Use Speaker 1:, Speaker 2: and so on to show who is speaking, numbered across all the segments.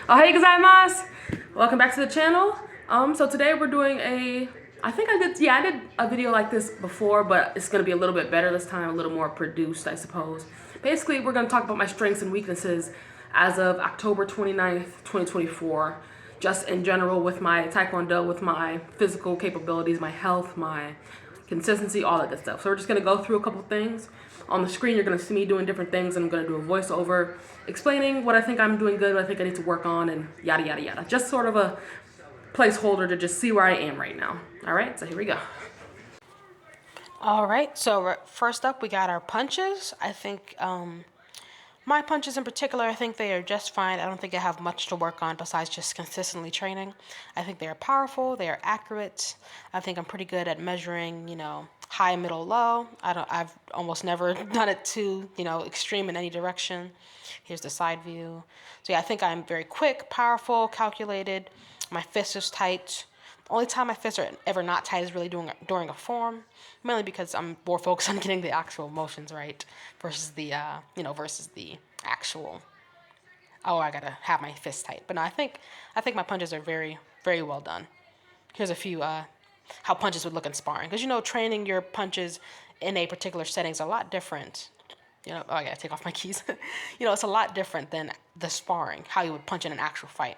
Speaker 1: Ohayou gozaimasu! Welcome back to the channel. So today we're doing I did a video like this before, but it's gonna be a little bit better this time, a little more produced, I suppose. Basically, we're gonna talk about my strengths and weaknesses as of October 29th, 2024, just in general with my Taekwondo, with my physical capabilities, my health, my consistency, all that good stuff. So we're just gonna go through a couple things. On the screen, you're gonna see me doing different things, and I'm gonna do a voiceover explaining what I think I'm doing good, what I think I need to work on, and yada yada yada. Just sort of a placeholder to just see where I am right now. All right, so here we go.
Speaker 2: All right, so first up, we got our punches. I think my punches in particular, I think they are just fine. I don't think I have much to work on besides just consistently training. I think they are powerful, they are accurate. I think I'm pretty good at measuring, high, middle, low. I've almost never done it too, extreme in any direction. Here's the side view. So yeah, I think I'm very quick, powerful, calculated. My fist is tight. The only time my fists are ever not tight is really during a form, mainly because I'm more focused on getting the actual motions right versus the actual. Oh, I gotta have my fists tight. But no, I think my punches are very, very well done. Here's a few how punches would look in sparring, because training your punches in a particular setting is a lot different. Oh, I gotta take off my keys. It's a lot different than the sparring, how you would punch in an actual fight.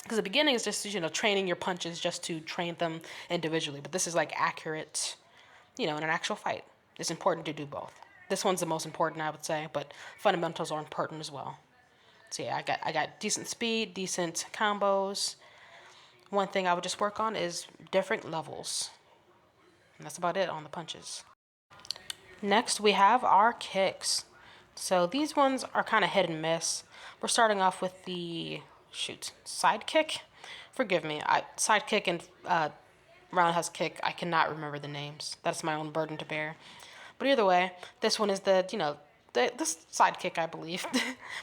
Speaker 2: Because the beginning is just training your punches just to train them individually, but this is like accurate, in an actual fight. It's important to do both. This one's the most important, I would say, but fundamentals are important as well. So yeah, I got decent speed, decent combos. One thing I would just work on is different levels. And that's about it on the punches. Next, we have our kicks. So these ones are kind of hit and miss. We're starting off with the side kick. Forgive me. Side kick and roundhouse kick. I cannot remember the names. That's my own burden to bear. But either way, this one is the side kick, I believe.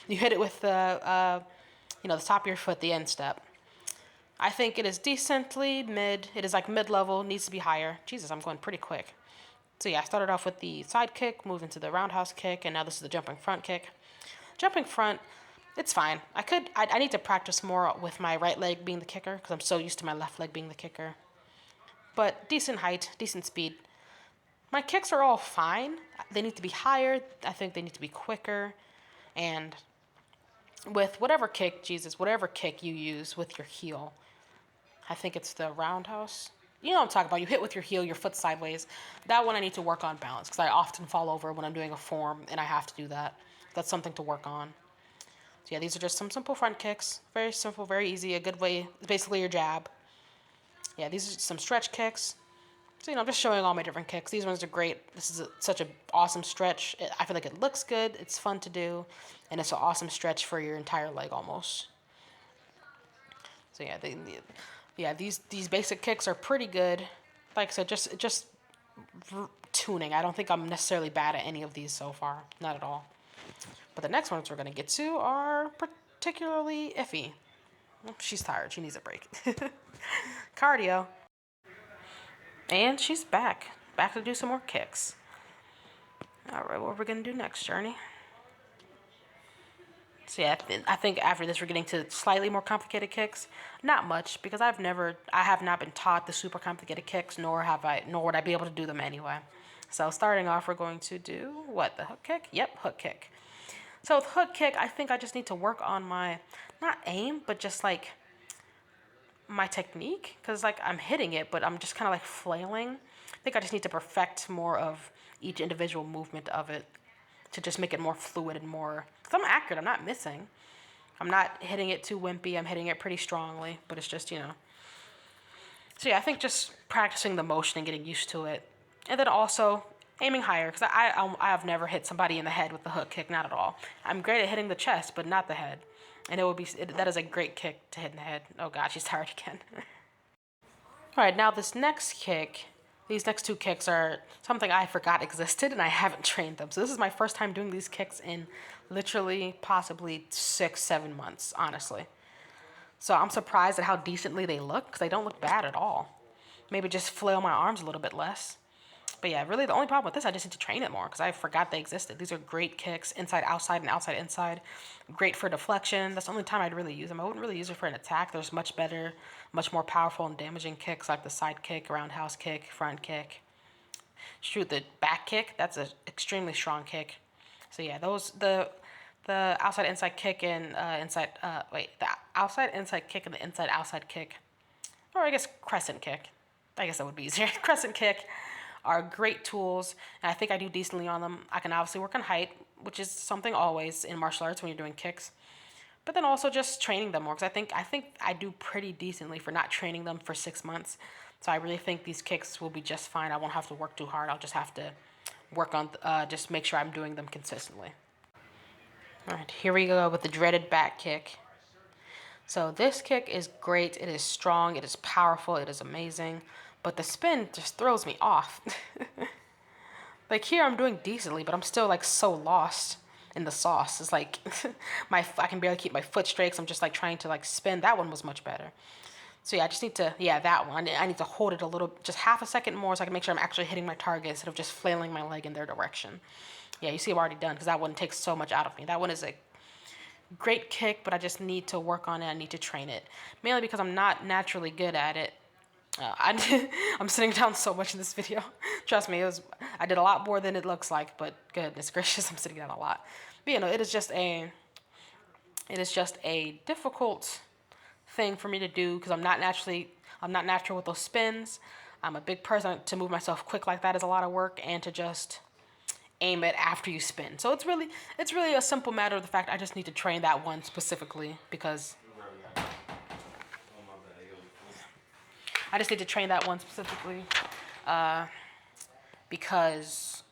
Speaker 2: You hit it with the top of your foot, the end step. I think it is decently mid. It is like mid-level. Needs to be higher. Jesus, I'm going pretty quick. So yeah, I started off with the side kick, moved into the roundhouse kick, and now this is the jumping front kick. Jumping front, it's fine. I need to practice more with my right leg being the kicker because I'm so used to my left leg being the kicker. But decent height, decent speed. My kicks are all fine. They need to be higher. I think they need to be quicker. And with whatever kick you use with your heel, I think it's the roundhouse. You know what I'm talking about. You hit with your heel, your foot sideways. That one I need to work on balance because I often fall over when I'm doing a form and I have to do that. That's something to work on. So yeah, these are just some simple front kicks. Very simple, very easy. A good way, basically your jab. Yeah, these are some stretch kicks. So, I'm just showing all my different kicks. These ones are great. This is such an awesome stretch. I feel like it looks good. It's fun to do. And it's an awesome stretch for your entire leg almost. So, yeah, these basic kicks are pretty good. Like I said, just tuning. I don't think I'm necessarily bad at any of these so far. Not at all. But the next ones we're going to get to are particularly iffy. She's tired. She needs a break. Cardio. And she's back. Back to do some more kicks. Alright, what we're going to do next, Journey? So yeah, I think after this we're getting to slightly more complicated kicks. Not much, because I have not been taught the super complicated kicks, nor would I be able to do them anyway. So starting off, we're going to do, the hook kick? Yep, hook kick. So with hook kick, I think I just need to work on my, not aim, but just like my technique, because I'm hitting it, but I'm just kind of flailing. I think I just need to perfect more of each individual movement of it to just make it more fluid and more, because I'm accurate, I'm not missing. I'm not hitting it too wimpy, I'm hitting it pretty strongly, but it's just, So yeah, I think just practicing the motion and getting used to it. And then also aiming higher, because I have never hit somebody in the head with the hook kick, not at all. I'm great at hitting the chest, but not the head. And that is a great kick to hit in the head. Oh god, she's tired again. Alright, now these next two kicks are something I forgot existed and I haven't trained them. So this is my first time doing these kicks in literally possibly 6-7 months, honestly. So I'm surprised at how decently they look, because they don't look bad at all. Maybe just flail my arms a little bit less. But yeah, really the only problem with this, I just need to train it more because I forgot they existed. These are great kicks, inside, outside, and outside, inside. Great for deflection. That's the only time I'd really use them. I wouldn't really use it for an attack. There's much better, much more powerful and damaging kicks like the side kick, roundhouse kick, front kick. Shoot, the back kick, that's an extremely strong kick. So yeah, the outside inside kick and the outside inside kick and the inside outside kick, or I guess crescent kick. I guess that would be easier. Crescent kick are great tools, and I think I do decently on them. I can obviously work on height, which is something always in martial arts when you're doing kicks. But then also just training them more, because I think I do pretty decently for not training them for 6 months. So I really think these kicks will be just fine. I won't have to work too hard. I'll just have to work on just make sure I'm doing them consistently. All right, here we go with the dreaded back kick. So this kick is great. It is strong. It is powerful. It is amazing. But the spin just throws me off. Like here I'm doing decently, but I'm still like so lost in the sauce. It's like I can barely keep my foot straight 'cause I'm just like trying to like spin. That one was much better. So yeah, I just need to, that one. I need to hold it a little, just half a second more so I can make sure I'm actually hitting my target instead of just flailing my leg in their direction. Yeah, you see I'm already done because that one takes so much out of me. That one is a great kick, but I just need to work on it. I need to train it. Mainly because I'm not naturally good at it. I'm sitting down so much in this video. Trust me, I did a lot more than it looks like, but goodness gracious, I'm sitting down a lot. But it is just a difficult thing for me to do because I'm not natural with those spins. I'm a big person. To move myself quick like that is a lot of work, and to just aim it after you spin. So it's really a simple matter of the fact I just need to train that one specifically because I just need to train that one specifically because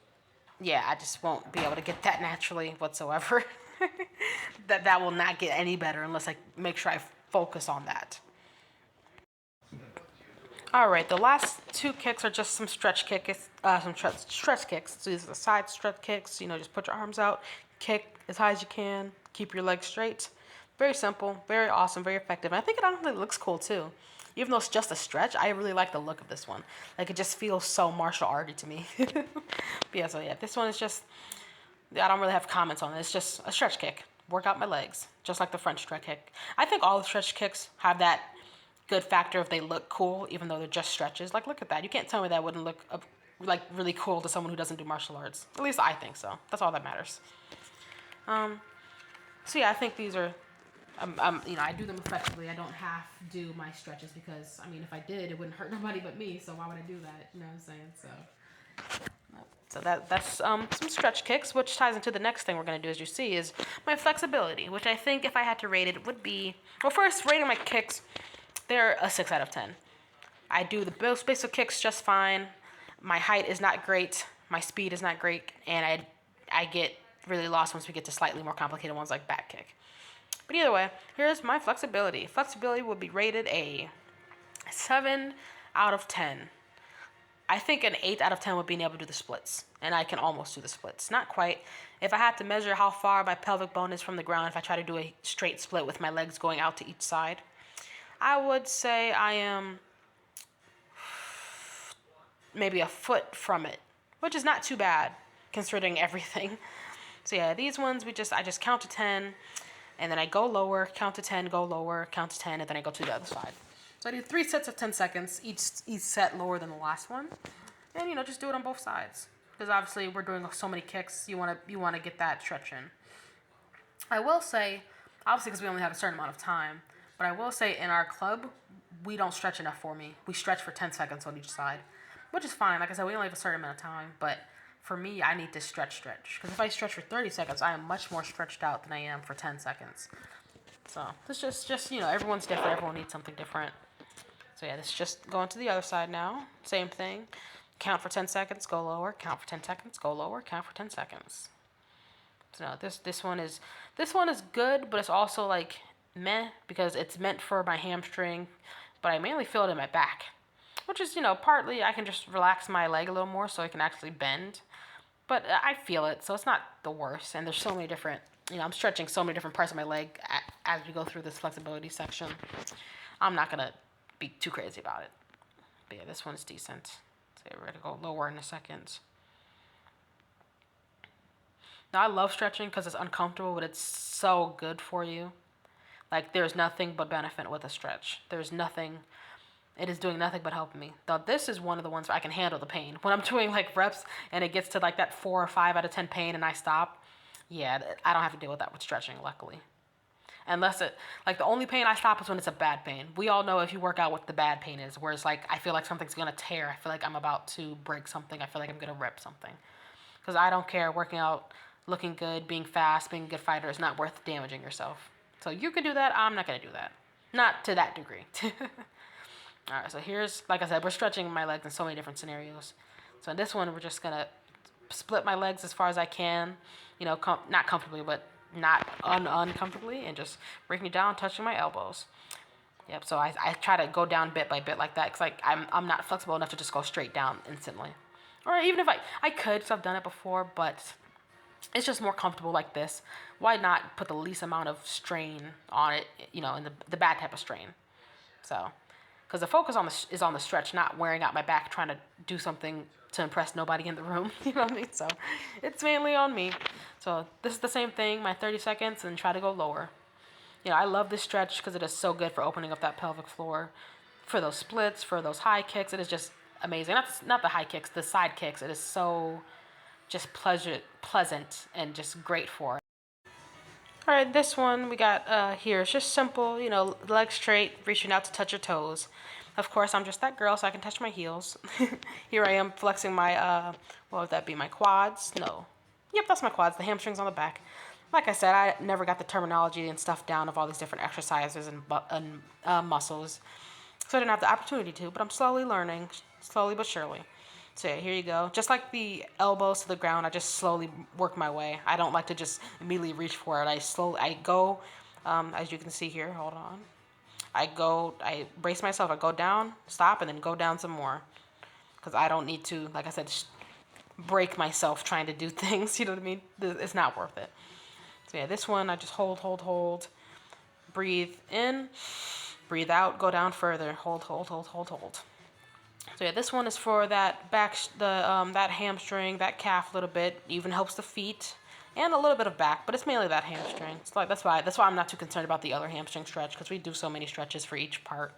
Speaker 2: I just won't be able to get that naturally whatsoever. that will not get any better unless I make sure I focus on that. All right, the last two kicks are just some stretch kicks. So these are the side stretch kicks. Just put your arms out, kick as high as you can, keep your legs straight. Very simple, very awesome, very effective. And I think it honestly looks cool too. Even though it's just a stretch, I really like the look of this one. Like it just feels so martial arty to me. But this one is just, I don't really have comments on it. It's just a stretch kick. Work out my legs, just like the front stretch kick. I think all the stretch kicks have that good factor if they look cool, even though they're just stretches. Like, look at that. You can't tell me that wouldn't look like really cool to someone who doesn't do martial arts. At least I think so. That's all that matters. I think these are, I do them effectively. I don't have to do my stretches because, if I did, it wouldn't hurt nobody but me. So why would I do that? You know what I'm saying? So that's some stretch kicks, which ties into the next thing we're going to do, as you see, is my flexibility, which I think if I had to rate it would be, well, first, rating my kicks, they're a 6 out of 10. I do the most basic kicks just fine. My height is not great. My speed is not great. And I get really lost once we get to slightly more complicated ones like back kick. But either way, here's my flexibility. Flexibility would be rated a 7 out of 10. I think an 8 out of 10 would be able to do the splits. And I can almost do the splits. Not quite. If I had to measure how far my pelvic bone is from the ground, if I try to do a straight split with my legs going out to each side, I would say I am maybe a foot from it, which is not too bad considering everything. So these ones I just count to 10, and then I go lower, count to 10, go lower, count to 10, and then I go to the other side. So I do 3 sets of 10 seconds, each set lower than the last one, and just do it on both sides because obviously we're doing so many kicks. You want to get that stretch in. I will say, obviously because we only have a certain amount of time. But I will say in our club, we don't stretch enough for me. We stretch for 10 seconds on each side, which is fine. Like I said, we only have a certain amount of time. But for me, I need to stretch. Because if I stretch for 30 seconds, I am much more stretched out than I am for 10 seconds. So it's just everyone's different. Everyone needs something different. So let's just go into the other side now. Same thing. Count for 10 seconds, go lower. Count for 10 seconds, go lower. Count for 10 seconds. So this one is good, but it's also like meh because it's meant for my hamstring, but I mainly feel it in my back, which is partly I can just relax my leg a little more so I can actually bend, but I feel it, so it's not the worst. And there's so many different, I'm stretching so many different parts of my leg as we go through this flexibility section. I'm not gonna be too crazy about it, but this one's decent. So we're gonna go lower in a second. Now I love stretching because it's uncomfortable, but it's so good for you. Like there's nothing but benefit with a stretch. There's nothing. It is doing nothing but helping me. Now this is one of the ones where I can handle the pain. When I'm doing like reps and it gets to like that 4 or 5 out of 10 pain and I stop, yeah, I don't have to deal with that with stretching, luckily. Unless it, like the only pain I stop is when it's a bad pain. We all know if you work out what the bad pain is, where it's like I feel like something's gonna tear. I feel like I'm about to break something. I feel like I'm gonna rip something. Because I don't care, working out, looking good, being fast, being a good fighter is not worth damaging yourself. So you can do that, I'm not gonna do that. Not to that degree. Alright, so here's, like I said, we're stretching my legs in so many different scenarios. So in this one, we're just gonna split my legs as far as I can, you know, not comfortably, but not uncomfortably, and just bring me down, touching my elbows. Yep, so I try to go down bit by bit like that, because like, I'm not flexible enough to just go straight down instantly. Or even if I could, because I've done it before, but it's just more comfortable like this. Why not put the least amount of strain on it, you know, in the bad type of strain. So, because the focus is on the stretch, not wearing out my back trying to do something to impress nobody in the room. You know what I mean? So it's mainly on me. So this is the same thing, my 30 seconds, and try to go lower. You know, I love this stretch because it is so good for opening up that pelvic floor, for those splits, for those high kicks. It is just amazing. Not the high kicks, the side kicks. It is so just pleasant and just great for it. All right, this one we got here. It's just simple, you know, legs straight, reaching out to touch your toes. Of course, I'm just that girl, so I can touch my heels. Here I am flexing my, what would that be, my quads? No. Yep, that's my quads, the hamstrings on the back. Like I said, I never got the terminology and stuff down of all these different exercises and muscles. So I didn't have the opportunity to, but I'm slowly learning, slowly but surely. So yeah, here you go. Just like the elbows to the ground, I just slowly work my way. I don't like to just immediately reach for it. I go, as you can see here, hold on. I brace myself, I go down, stop, and then go down some more. Because I don't need to, like I said, break myself trying to do things, you know what I mean? It's not worth it. So yeah, this one, I just hold. Breathe in, breathe out, go down further. Hold. So yeah, this one is for that back, that hamstring, that calf a little bit. Even helps the feet and a little bit of back, but it's mainly that hamstring. It's like that's why I'm not too concerned about the other hamstring stretch, because we do so many stretches for each part.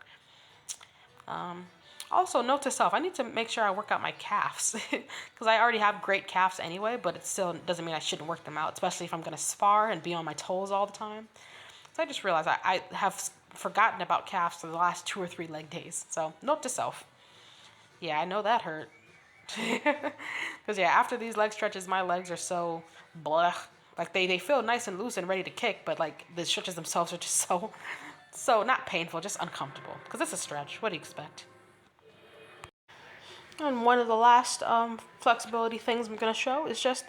Speaker 2: Also, note to self: I need to make sure I work out my calves, because I already have great calves anyway. But it still doesn't mean I shouldn't work them out, especially if I'm gonna spar and be on my toes all the time. So I just realized I have forgotten about calves for the last 2 or 3 leg days. So note to self. Yeah, I know that hurt. Because yeah, after these leg stretches, my legs are so blech. Like they feel nice and loose and ready to kick, but like the stretches themselves are just so not painful, just uncomfortable. Because it's a stretch. What do you expect? And one of the last flexibility things I'm going to show is just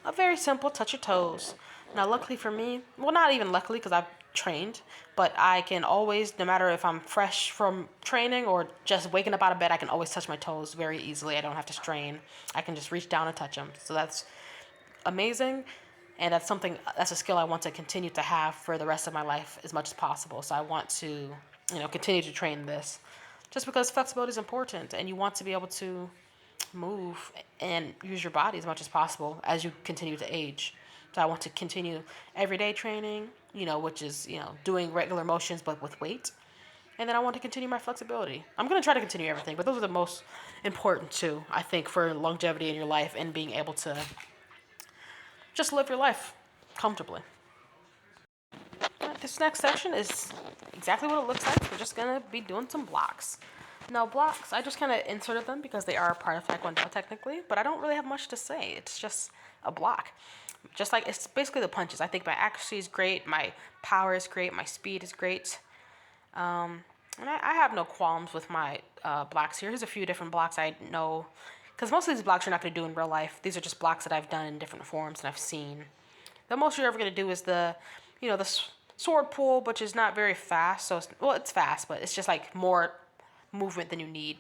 Speaker 2: a very simple touch your toes. Now, luckily for me, well, not even luckily because I've trained, but I can always, no matter if I'm fresh from training or just waking up out of bed, I can always touch my toes very easily. I don't have to strain. I can just reach down and touch them. So that's amazing. And that's a skill I want to continue to have for the rest of my life as much as possible. So I want to, you know, continue to train this. Just because flexibility is important and you want to be able to move and use your body as much as possible as you continue to age. So I want to continue everyday training, you know, which is, you know, doing regular motions but with weight. And then I want to continue my flexibility. I'm going to try to continue everything, but those are the most important two, I think, for longevity in your life and being able to just live your life comfortably. This next section is exactly what it looks like. We're just going to be doing some blocks. Now, blocks, I just kind of inserted them because they are a part of Taekwondo technically, but I don't really have much to say. It's just a block. Just like, it's basically the punches. I think my accuracy is great, my power is great, my speed is great. And I have no qualms with my blocks here. Here's a few different blocks I know, because most of these blocks you're not going to do in real life. These are just blocks that I've done in different forms and I've seen. The most you're ever going to do is the sword pull, which is not very fast. So, it's fast, but it's just like more movement than you need.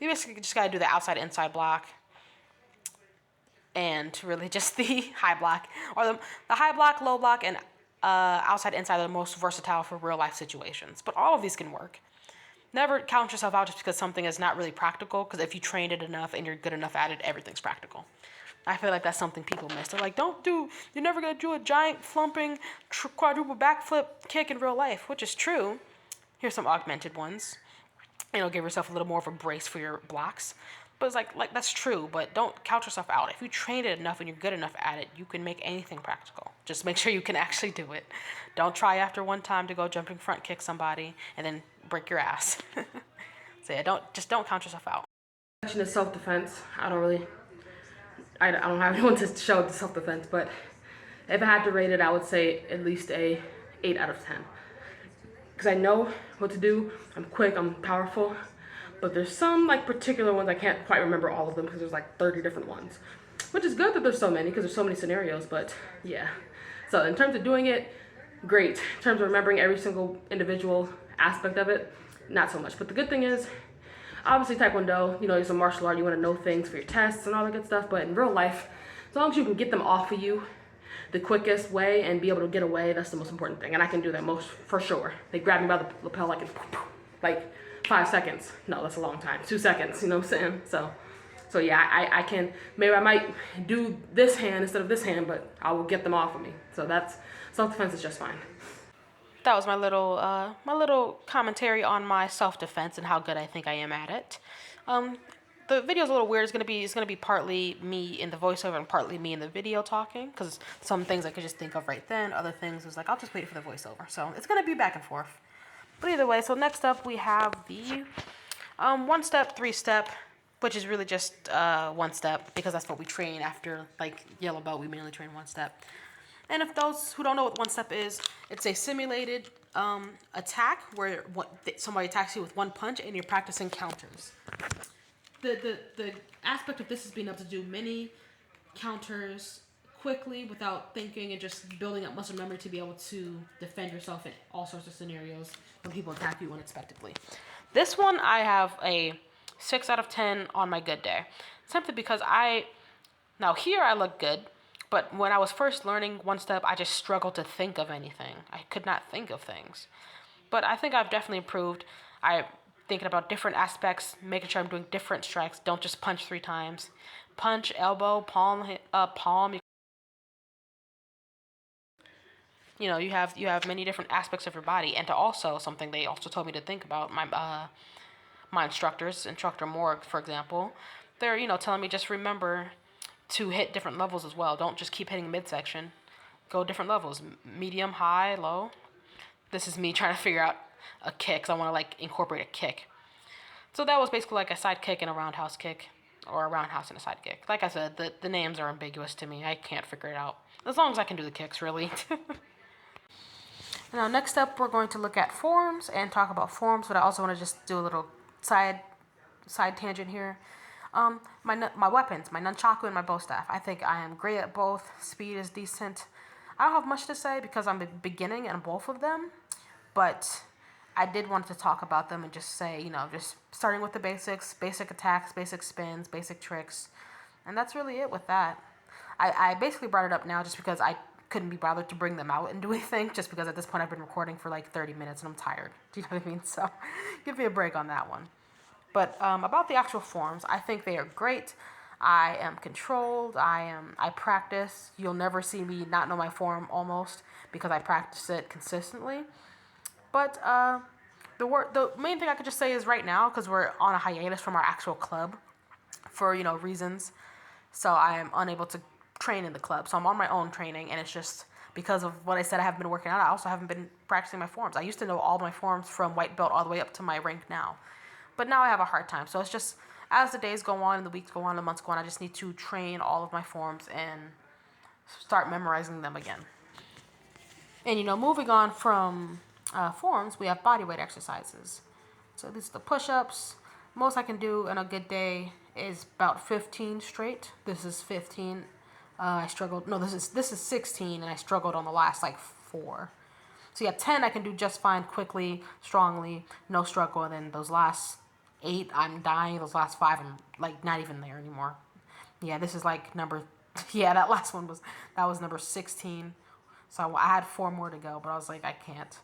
Speaker 2: You basically just got to do the outside-inside block and really just the high block. Or the high block, low block, and outside-inside are the most versatile for real-life situations. But all of these can work. never count yourself out just because something is not really practical. Because if you trained it enough and you're good enough at it, everything's practical. I feel like that's something people miss. They're like, you're never gonna do a giant flumping quadruple backflip kick in real life, which is true. Here's some augmented ones. Give yourself a little more of a brace for your blocks. But it's like that's true, but don't count yourself out. If you train it enough and you're good enough at it, you can make anything practical. Just make sure you can actually do it. Don't try after one time to go jumping front kick somebody and then break your ass. So yeah, don't count yourself out.
Speaker 1: Section is self-defense. I don't have anyone to show the self-defense, but if I had to rate it, I would say at least a 8 out of 10. Because I know what to do. I'm quick, I'm powerful. But there's some like particular ones, I can't quite remember all of them because there's like 30 different ones. Which is good that there's so many because there's so many scenarios, but yeah. So in terms of doing it, great. In terms of remembering every single individual aspect of it, not so much. But the good thing is, obviously Taekwondo, it's a martial art, you want to know things for your tests and all that good stuff, but in real life, as long as you can get them off of you the quickest way and be able to get away, that's the most important thing. And I can do that most for sure. They grab me by the lapel like 5 seconds. No, that's a long time. 2 seconds, you know what I'm saying? So yeah, I can, maybe I might do this hand instead of this hand, but I will get them off of me. So that's, self-defense is just fine.
Speaker 2: That was my little commentary on my self-defense and how good I think I am at it. The video's a little weird. It's gonna be partly me in the voiceover and partly me in the video talking, because some things I could just think of right then. Other things was like, I'll just wait for the voiceover. So it's gonna be back and forth. But either way, so next up we have the 1-step, 3-step, which is really just 1 step because that's what we train after like yellow belt. We mainly train 1 step. And if those who don't know what 1-step is, it's a simulated attack where somebody attacks you with 1 punch and you're practicing counters. The aspect of this is being able to do many counters quickly without thinking and just building up muscle memory to be able to defend yourself in all sorts of scenarios when people attack you unexpectedly. This one I have a 6 out of 10 on my good day, simply because now here I look good, but when I was first learning 1-step, I just struggled to think of anything. I could not think of things. But I think I've definitely improved. I'm thinking about different aspects, making sure I'm doing different strikes. Don't just punch 3 times. Punch, elbow, palm. You have many different aspects of your body, and to also something they also told me to think about. My instructors, Instructor Morg, for example, they're telling me just remember to hit different levels as well. Don't just keep hitting midsection. Go different levels, medium, high, low. This is me trying to figure out a kick, because I want to like incorporate a kick. So that was basically like a side kick and a roundhouse kick, or a roundhouse and a side kick. Like I said, the names are ambiguous to me. I can't figure it out. As long as I can do the kicks, really. Now, next up, we're going to look at forms and talk about forms, but I also want to just do a little side tangent here. My weapons, my nunchaku and my bow staff. I think I am great at both. Speed is decent. I don't have much to say because I'm beginning in both of them, but I did want to talk about them and just say, just starting with the basics, basic attacks, basic spins, basic tricks, and that's really it with that. I basically brought it up now just because I couldn't be bothered to bring them out and do anything, just because at this point I've been recording for like 30 minutes and I'm tired. Do you know what I mean? So give me a break on that one. But about the actual forms, I think they are great. I am controlled. I practice. You'll never see me not know my form almost because I practice it consistently. But the main thing I could just say is right now, because we're on a hiatus from our actual club for reasons, so I am unable to train in the club. So I'm on my own training, and it's just because of what I said. I haven't been working out. I also haven't been practicing my forms. I used to know all my forms from white belt all the way up to my rank now. But now I have a hard time. So it's just, as the days go on and the weeks go on and the months go on, I just need to train all of my forms and start memorizing them again. And, moving on from forms, we have body weight exercises. So these are the push-ups. Most I can do on a good day is about 15 straight. This is 15. I struggled. No, this is 16, and I struggled on the last 4. So yeah, 10 I can do just fine, quickly, strongly, no struggle. And then those last 8, I'm dying. Those last 5, I'm not even there anymore. Yeah, this is number. Yeah, that last one was number 16. So I had 4 more to go, but I was like, I can't.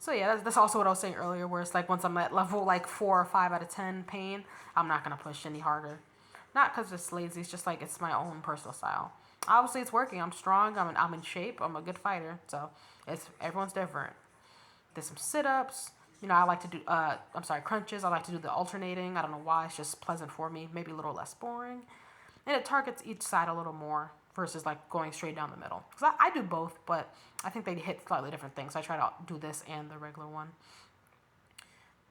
Speaker 2: So yeah, that's also what I was saying earlier, where it's like once I'm at level like 4 or 5 out of 10 pain, I'm not gonna push any harder. Not because it's lazy, it's just like it's my own personal style. Obviously, it's working. I'm strong. I'm in shape. I'm a good fighter. So it's everyone's different. Did some sit-ups. You know, I like to do crunches. I like to do the alternating. I don't know why. It's just pleasant for me. Maybe a little less boring, and it targets each side a little more versus like going straight down the middle. Because I do both, but I think they hit slightly different things. So I try to do this and the regular one.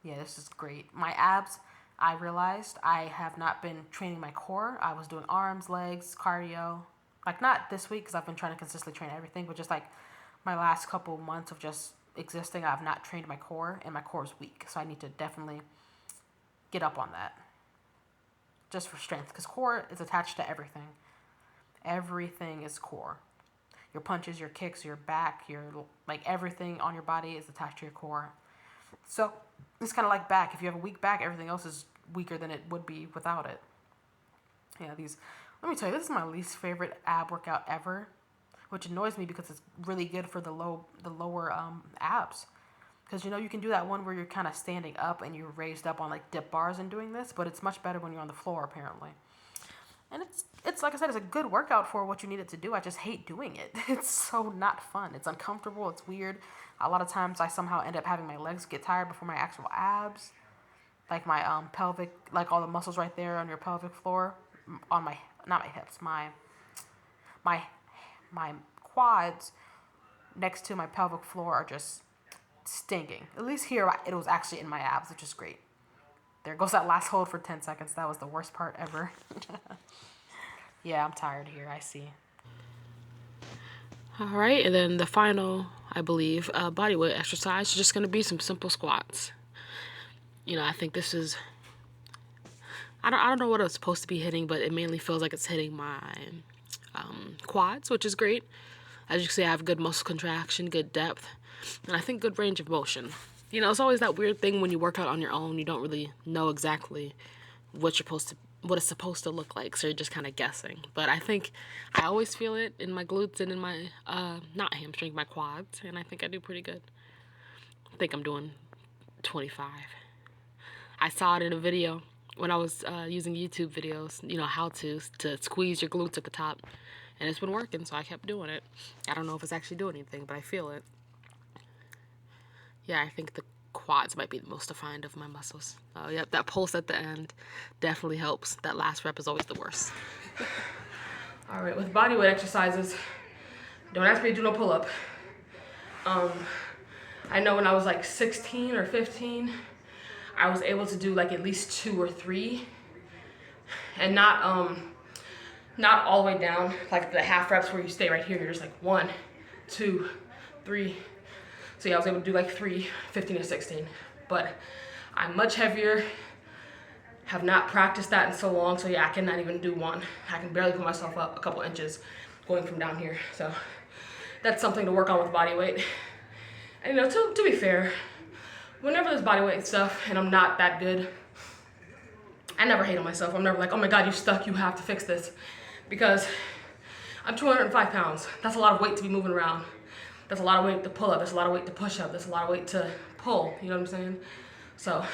Speaker 2: Yeah, this is great. My abs, I realized I have not been training my core. I was doing arms, legs, cardio. Like not this week because I've been trying to consistently train everything, but just like my last couple months of just existing, I've not trained my core, and my core is weak. So I need to definitely get up on that. Just for strength, because core is attached to everything. Everything is core. Your punches, your kicks, your back, your like everything on your body is attached to your core. So it's kind of like back. If you have a weak back, everything else is weaker than it would be without it. Yeah, let me tell you, this is my least favorite ab workout ever, which annoys me because it's really good for the lower abs. Because you know you can do that one where you're kind of standing up and you're raised up on like dip bars and doing this, but it's much better when you're on the floor apparently. And it's like I said, it's a good workout for what you need it to do. I just hate doing it. It's so not fun. It's uncomfortable. It's weird. A lot of times I somehow end up having my legs get tired before my actual abs, like my pelvic, like all the muscles right there on your pelvic floor, on my not my hips, my quads next to my pelvic floor are just stinging. At least here it was actually in my abs, which is great. There goes that last hold for 10 seconds. That was the worst part ever. Yeah, I'm tired here, I see.
Speaker 1: All right, and then the final, I believe, bodyweight exercise is just going to be some simple squats. You know, I think this is, I don't know what it's supposed to be hitting, but it mainly feels like it's hitting my quads, which is great. As you can see, I have good muscle contraction, good depth, and I think good range of motion. You know, it's always that weird thing when you work out on your own, you don't really know exactly what it's supposed to look like, so you're just kind of guessing. But I think I always feel it in my glutes and in my, not hamstring, my quads, and I think I do pretty good. I think I'm doing 25. I saw it in a video when I was using YouTube videos, you know, how to squeeze your glutes at the top, and it's been working, so I kept doing it. I don't know if it's actually doing anything, but I feel it. Yeah, I think the quads might be the most defined of my muscles. Oh, yep, that pulse at the end definitely helps. That last rep is always the worst. All right, with bodyweight exercises, don't ask me to do no pull-up. I know when I was like 16 or 15, I was able to do like at least 2 or 3, and not all the way down, like the half reps where you stay right here. You're just like 1, 2, 3. So yeah, I was able to do like 3, 15 to 16, but I'm much heavier, have not practiced that in so long, so yeah, I cannot even do 1. I can barely put myself up a couple inches going from down here, so that's something to work on with body weight. And you know, to be fair, whenever there's body weight stuff and I'm not that good, I never hate on myself. I'm never like, oh my God, you stuck, you have to fix this, because I'm 205 pounds. That's a lot of weight to be moving around. That's a lot of weight to pull up. That's a lot of weight to push up. That's a lot of weight to pull. You know what I'm saying? So,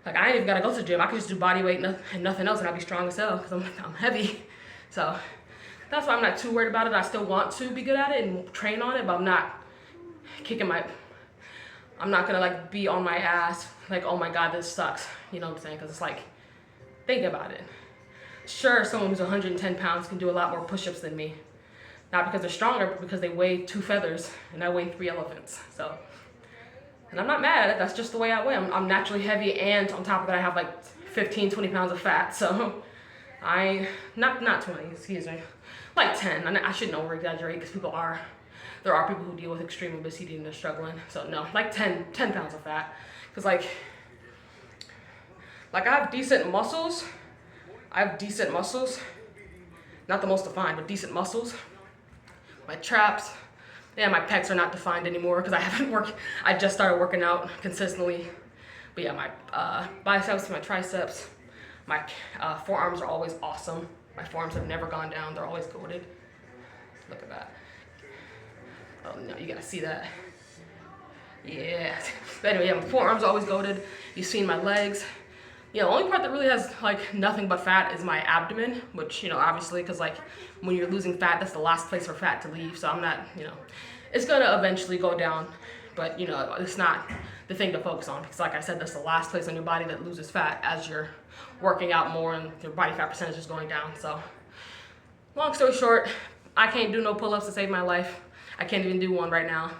Speaker 1: like, I ain't even gotta go to the gym. I can just do body weight and nothing else, and I'll be strong as hell because I'm heavy. So, that's why I'm not too worried about it. I still want to be good at it and train on it, but I'm not I'm not gonna like be on my ass like, oh my God, this sucks. You know what I'm saying? Because it's like, think about it. Sure, someone who's 110 pounds can do a lot more push-ups than me. Not because they're stronger, but because they weigh 2 feathers and I weigh 3 elephants. So, and I'm not mad at it. That's just the way I weigh. I'm naturally heavy, and on top of that, I have like 15, 20 pounds of fat. So not 20, excuse me, like 10. I shouldn't over-exaggerate because there are people who deal with extreme obesity and they're struggling. So no, like 10 pounds of fat. Because like I have decent muscles. Not the most defined, but decent muscles. My traps, yeah, my pecs are not defined anymore because I just started working out consistently. But yeah, my biceps, my triceps, my forearms are always awesome. My forearms have never gone down. They're always goated. Look at that. Oh no, you gotta see that. Yeah. But anyway, yeah, my forearms always goated. You've seen my legs. Yeah, the only part that really has like nothing but fat is my abdomen, which, you know, obviously, because like when you're losing fat, that's the last place for fat to leave. So I'm not, you know, it's gonna eventually go down, but you know, it's not the thing to focus on because, like I said, that's the last place on your body that loses fat as you're working out more and your body fat percentage is going down. So, long story short, I can't do no pull-ups to save my life. I can't even do one right now,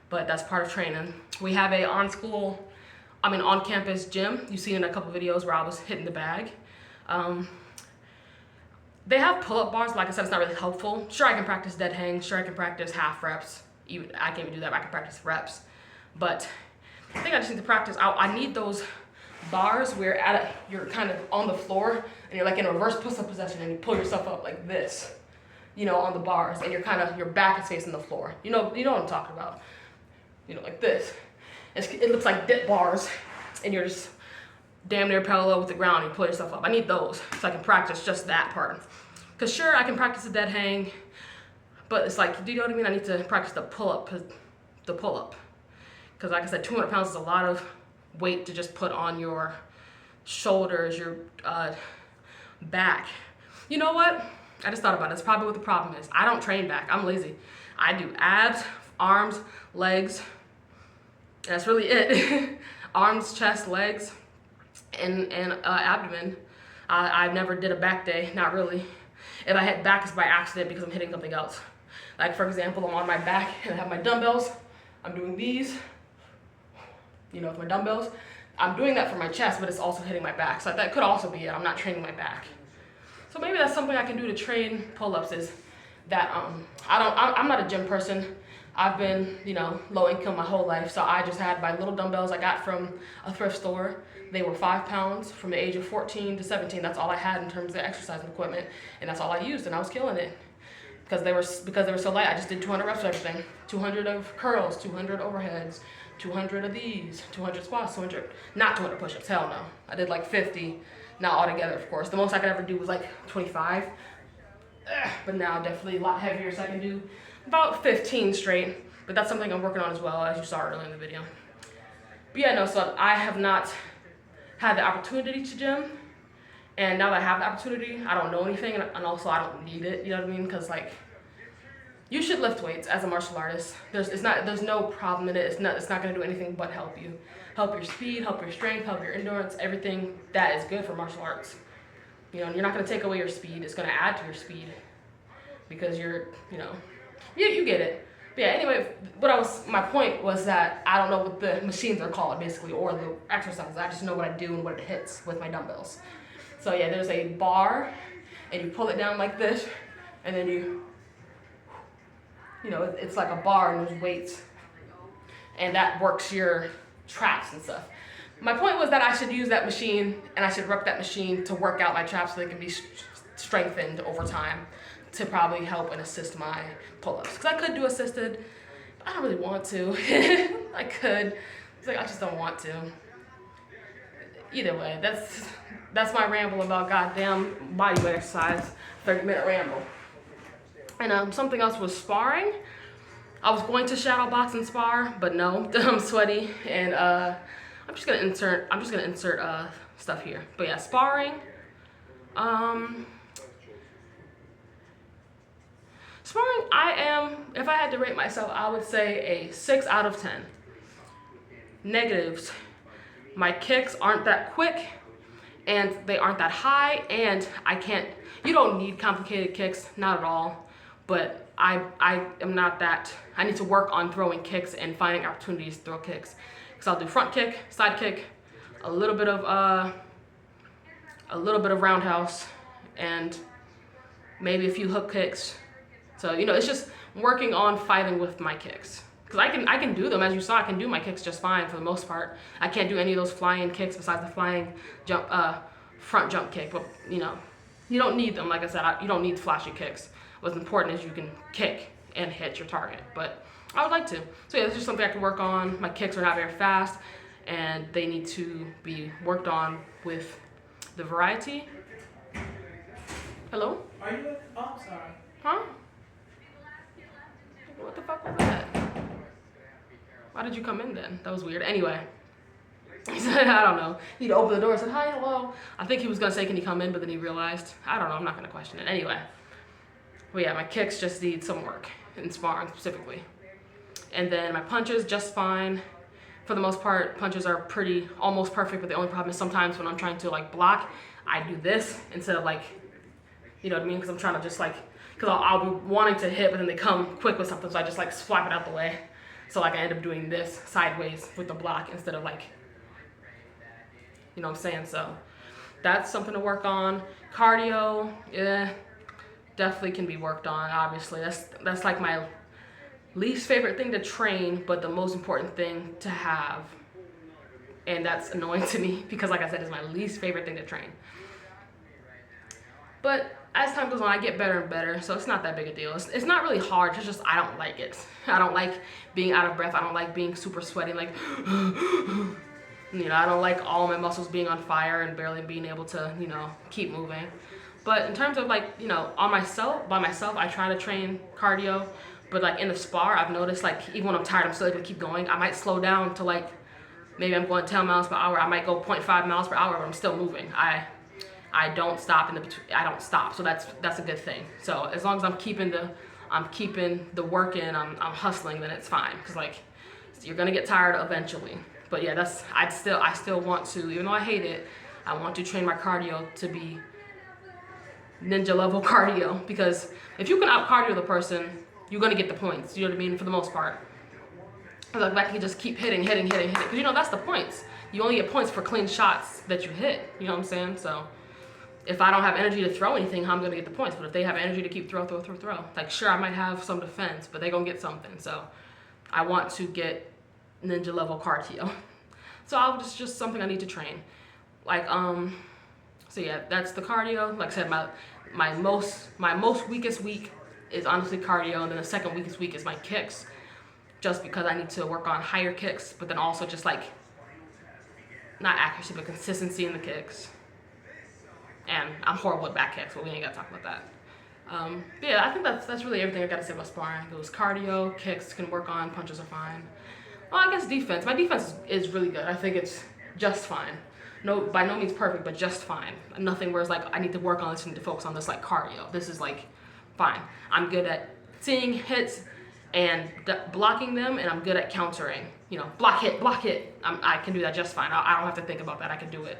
Speaker 1: but that's part of training. We have a on-campus gym. You've seen in a couple videos where I was hitting the bag. They have pull-up bars. Like I said, it's not really helpful. Sure, I can practice dead hang. Sure, I can practice half reps. Even I can't even do that, but I can practice reps. But I think I just need to practice. I need those bars where you're kind of on the floor and you're like in a reverse push-up position and you pull yourself up like this, you know, on the bars, and your back is facing the floor. You know what I'm talking about. You know, like this. It looks like dip bars, and you're just damn near parallel with the ground and you pull yourself up. I need those so I can practice just that part. Because sure, I can practice a dead hang, but it's like, do you know what I mean? I need to practice the pull-up. Because like I said, 200 pounds is a lot of weight to just put on your shoulders, your back. You know what? I just thought about it. It's probably what the problem is. I don't train back. I'm lazy. I do abs, arms, legs. That's really it. Arms, chest, legs, and abdomen. I never did a back day, not really. If I hit back, it's by accident because I'm hitting something else. Like for example, I'm on my back and I have my dumbbells. I'm doing these, you know, with my dumbbells. I'm doing that for my chest, but it's also hitting my back. So that could also be it. I'm not training my back. So maybe that's something I can do to train pull-ups is that I'm not a gym person. I've been, you know, low income my whole life, so I just had my little dumbbells I got from a thrift store. They were 5 pounds from the age of 14 to 17. That's all I had in terms of exercise equipment, and that's all I used, and I was killing it. Because they were so light, I just did 200 reps of everything. 200 of curls, 200 overheads, 200 of these, 200 squats, not 200 push-ups, hell no. I did like 50, not altogether, of course. The most I could ever do was like 25. But now definitely a lot heavier, so I can do about 15 straight. But that's something I'm working on as well, as you saw earlier in the video. But yeah, no, so I have not had the opportunity to gym. And now that I have the opportunity, I don't know anything, and also I don't need it, you know what I mean? Because like, you should lift weights as a martial artist. There's no problem in it. It's not gonna do anything but help you. Help your speed, help your strength, help your endurance, everything that is good for martial arts. You know, you're not gonna take away your speed, it's gonna add to your speed. Because you're, you know, you get it. But yeah, anyway, my point was that I don't know what the machines are called, basically, or the exercises. I just know what I do and what it hits with my dumbbells. So yeah, there's a bar, and you pull it down like this, and then you know, it's like a bar and there's weights. And that works your traps and stuff. My point was that I should use that machine, and I should rep that machine to work out my traps so they can be strengthened over time to probably help and assist my pull-ups. Because I could do assisted, but I don't really want to. I could. It's like, I just don't want to. Either way, that's my ramble about goddamn bodyweight exercise, 30-minute ramble. And something else was sparring. I was going to shadow box and spar, but no, I'm sweaty, and I'm just gonna insert stuff here. But yeah, sparring. Sparring, if I had to rate myself, I would say a 6 out of 10. Negatives. My kicks aren't that quick, and they aren't that high, and you don't need complicated kicks, not at all, but I am not that. I need to work on throwing kicks and finding opportunities to throw kicks. Because I'll do front kick, side kick, a little bit of roundhouse, and maybe a few hook kicks. So, you know, it's just working on fighting with my kicks. Because I can do them, as you saw, I can do my kicks just fine for the most part. I can't do any of those flying kicks besides the flying jump, front jump kick. But, you know, you don't need them. Like I said, you don't need flashy kicks. What's important is you can kick and hit your target. But I would like to. So yeah, this is just something I can work on. My kicks are not very fast, and they need to be worked on with the variety. Hello?
Speaker 3: Are you? Oh, I'm sorry.
Speaker 1: Huh? What the fuck was that? Why did you come in then? That was weird. Anyway, he said, I don't know. He'd open the door and said, hi, hello. I think he was gonna say, can you come in? But then he realized, I don't know, I'm not gonna question it. Anyway, but yeah, my kicks just need some work, in sparring specifically. And then my punches, just fine. For the most part, punches are pretty, almost perfect, but the only problem is sometimes when I'm trying to like block, I do this instead of like, you know what I mean? Because I'm trying to just like, because I'll be wanting to hit, but then they come quick with something, so I just like swipe it out the way. So like I end up doing this sideways with the block instead of like, you know what I'm saying? So that's something to work on. Cardio, yeah, definitely can be worked on, obviously. That's like my least favorite thing to train, but the most important thing to have. And that's annoying to me because like I said, it's my least favorite thing to train. But as time goes on, I get better and better, so it's not that big a deal. It's not really hard, it's just I don't like it. I don't like being out of breath. I don't like being super sweaty, like, you know, I don't like all my muscles being on fire and barely being able to, you know, keep moving. But in terms of like, you know, by myself, I try to train cardio. But like in the spar, I've noticed like even when I'm tired, I'm still able to keep going. I might slow down to like, maybe I'm going 10 miles per hour. I might go 0.5 miles per hour, but I'm still moving. I don't stop in the between. I don't stop, so that's a good thing. So as long as I'm keeping the work in, I'm hustling, then it's fine. Cause like you're gonna get tired eventually. But yeah, I still want to, even though I hate it, I want to train my cardio to be ninja level cardio, because if you can out cardio the person, you're gonna get the points. You know what I mean? For the most part. Like I can just keep hitting, because you know that's the points. You only get points for clean shots that you hit. You know what I'm saying? So if I don't have energy to throw anything, how I'm gonna get the points? But if they have energy to keep throw. Like sure, I might have some defense, but they gonna get something. So I want to get ninja level cardio. So I'll just something I need to train. Like so yeah, that's the cardio. Like I said, my most weakest week is honestly cardio, and then the second weakest week is my kicks, just because I need to work on higher kicks, but then also just like not accuracy but consistency in the kicks. And I'm horrible at back kicks, but we ain't gotta talk about that. But yeah, I think that's really everything I gotta say about sparring. It was cardio, kicks can work on, punches are fine. Well, I guess defense. My defense is really good. I think it's just fine. No, by no means perfect, but just fine. Nothing where it's like I need to work on this, I need to focus on this like cardio. This is like fine. I'm good at seeing hits and blocking them, and I'm good at countering. You know, block hit. I can do that just fine. I don't have to think about that. I can do it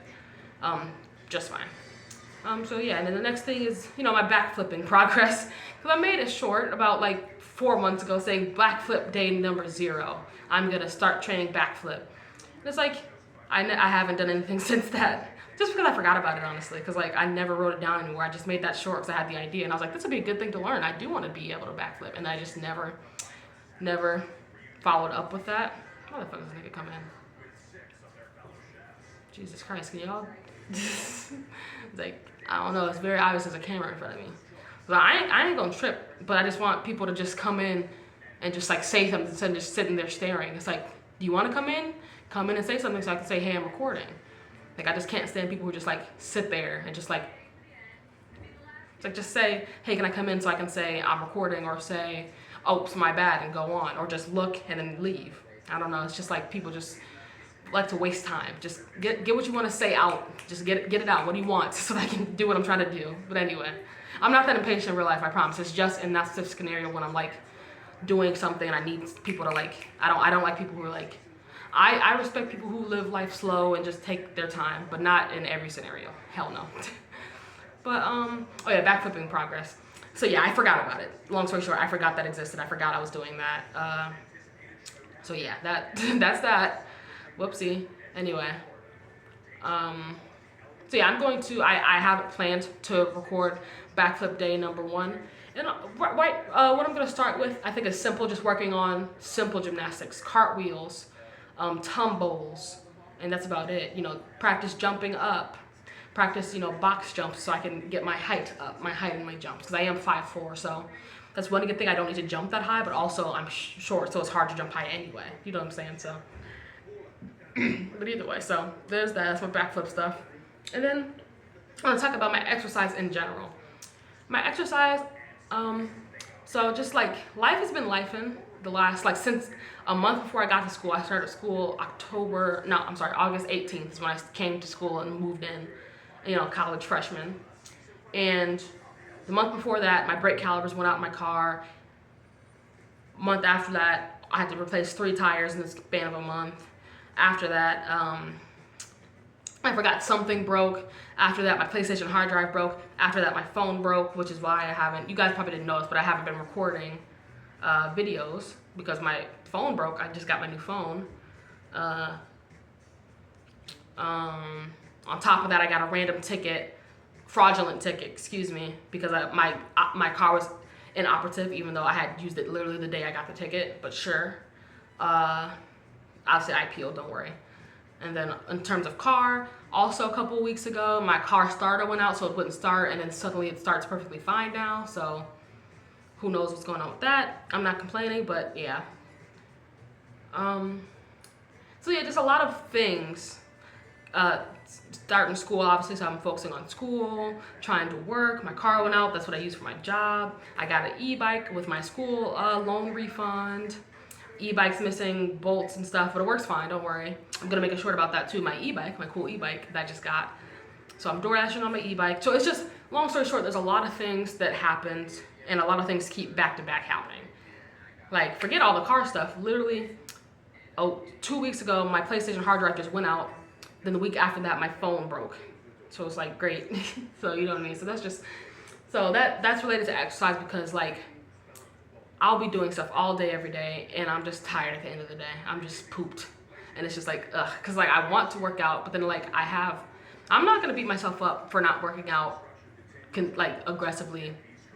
Speaker 1: just fine. So yeah, and then the next thing is, you know, my backflipping progress. Because I made it short about like 4 months ago saying backflip day number 0. I'm gonna start training backflip. And it's like, I haven't done anything since that. Just because I forgot about it, honestly. Because like I never wrote it down anywhere. I just made that short because I had the idea. And I was like, this would be a good thing to learn. I do want to be able to backflip. And I just never followed up with that. How the fuck does this nigga come in? Jesus Christ, can y'all? Like, I don't know, it's very obvious there's a camera in front of me. But I ain't gonna trip, but I just want people to just come in and just like say something instead of just sitting there staring. It's like, do you wanna come in? Come in and say something so I can say, hey, I'm recording. Like, I just can't stand people who just like sit there and just like, it's like just say, hey, can I come in so I can say I'm recording, or say, oops, my bad, and go on, or just look and then leave. I don't know, it's just like people just like to waste time. Just get what you want to say out. Just get it out. What do you want? So that I can do what I'm trying to do. But anyway, I'm not that impatient in real life, I promise. It's just in that specific scenario when I'm like doing something and I need people to like, I don't like people who are like, I respect people who live life slow and just take their time, but not in every scenario. Hell no. But oh yeah, backflipping progress. So yeah, I forgot about it. Long story short, I forgot that existed. I forgot I was doing that. So yeah, that's that. Whoopsie. Anyway, so yeah, I have it planned to record backflip day number 1. And what I'm gonna start with, I think, is simple, just working on simple gymnastics, cartwheels, tumbles, and that's about it. You know, practice jumping up, practice, you know, box jumps so I can get my height up, my height in my jumps, because I am 5'4", so that's one good thing. I don't need to jump that high, but also I'm short, so it's hard to jump high anyway. You know what I'm saying? So. But either way, so there's that. That's my backflip stuff. And then I want to talk about my exercise in general. My exercise, so just like life has been lifing, the last, like, since a month before I got to school. I started school August 18th is when I came to school and moved in, you know, college freshman. And the month before that, my brake calipers went out in my car. Month after that, I had to replace 3 tires in the span of a month. After that, I forgot something broke. After that, my PlayStation hard drive broke. After that, my phone broke, which is why I haven't, you guys probably didn't notice, but I haven't been recording videos because my phone broke. I just got my new phone. On top of that, I got a random ticket, fraudulent ticket, excuse me, because my car was inoperative, even though I had used it literally the day I got the ticket, but sure. I'll say IPO, don't worry. And then in terms of car, also a couple weeks ago, my car starter went out, so it wouldn't start, and then suddenly it starts perfectly fine now, so who knows what's going on with that. I'm not complaining, but yeah. So yeah, just a lot of things. Starting school, obviously, so I'm focusing on school, trying to work. My car went out, that's what I use for my job. I got an e-bike with my school loan refund. E-bike's missing bolts and stuff, but it works fine, don't worry. I'm gonna make a short about that too, my e-bike, my cool e-bike that I just got. So I'm door dashing on my e-bike. So it's just, long story short, there's a lot of things that happened, and a lot of things keep back to back happening. Like, forget all the car stuff. Literally, 2 weeks ago, my PlayStation hard drive just went out. Then the week after that, my phone broke. So it's like, great. So you know what I mean? So that's just, so that's related to exercise, because like, I'll be doing stuff all day, every day, and I'm just tired at the end of the day. I'm just pooped. And it's just like, ugh. Because like, I want to work out, but then like, I'm not going to beat myself up for not working out like aggressively